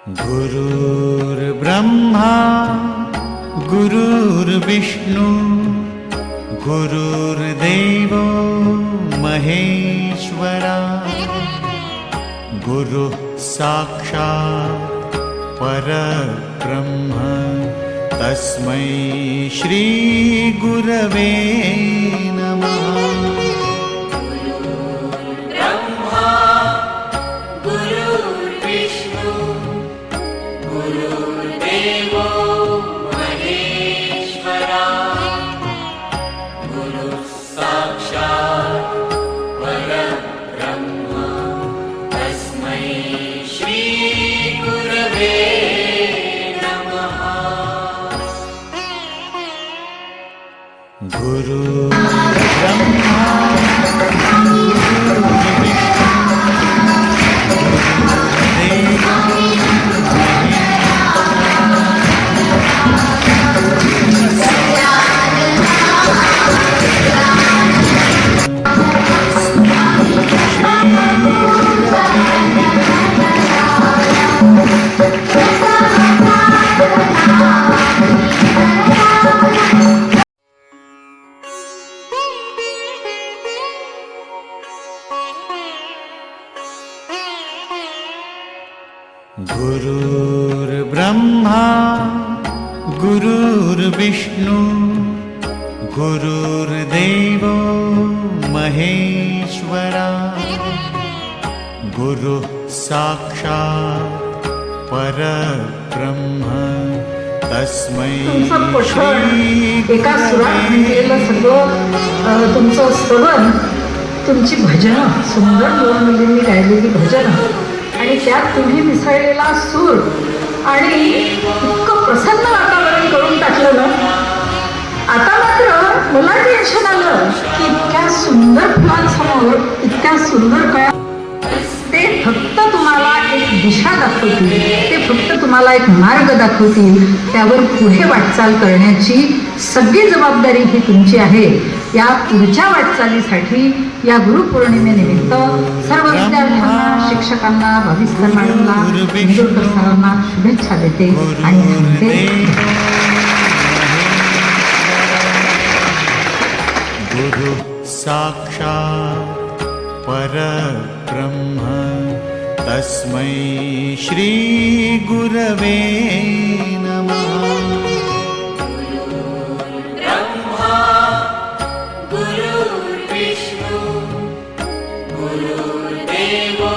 गुरुर्ब्रह्मा गुरुर्विष्णु गुरुर्देवो महेश्वरा गुरुः साक्षात् परब्रह्म तस्मै श्री गुरवे नमः। गुरुर्देवो महेश्वरा गुरुः साक्षात् परब्रह्म तस्मै श्री गुरवे नमः। गुरुर्ब्रह्मा गुरुर्ब्रह्मा गुरुर्विष्णु गुरुर्देवो महेश्वरा गुरुः साक्षात् परब्रह्म तस्मै एका सुरात केलेलं सगळं तुमचं स्तवन, तुमची भजनं, सुंदर दोन मुलींनी गायलेली भजनं आणि त्यात तुम्ही मिसळलेला सूर आणि इतकं प्रसन्न वातावरण करून टाकलं ना. आता मात्र मला टेन्शन आलं की इतक्या सुंदर फुलांसमोर इतक्या सुंदर कळ्या ते फक्त तुम्हाला एक दिशा दाखवतील, ते फक्त तुम्हाला एक मार्ग दाखवतील. त्यावर पुढे वाटचाल करण्याची सगळी जबाबदारी ही तुमची आहे. या पुढच्या वाटचालीसाठी या गुरुपौर्णिमेनिमित्त सर्व विद्यार्थ्यांना, शिक्षकांना, भाविस्तर मॅडमना, निरोधकर सरांना शुभेच्छा देते आणि म्हणते गुरु साक्षात् परब्रह्म तस्मै श्री गुरवे नमः। ब्रह्मा गुरुर्विष्णु गुरुर्देवो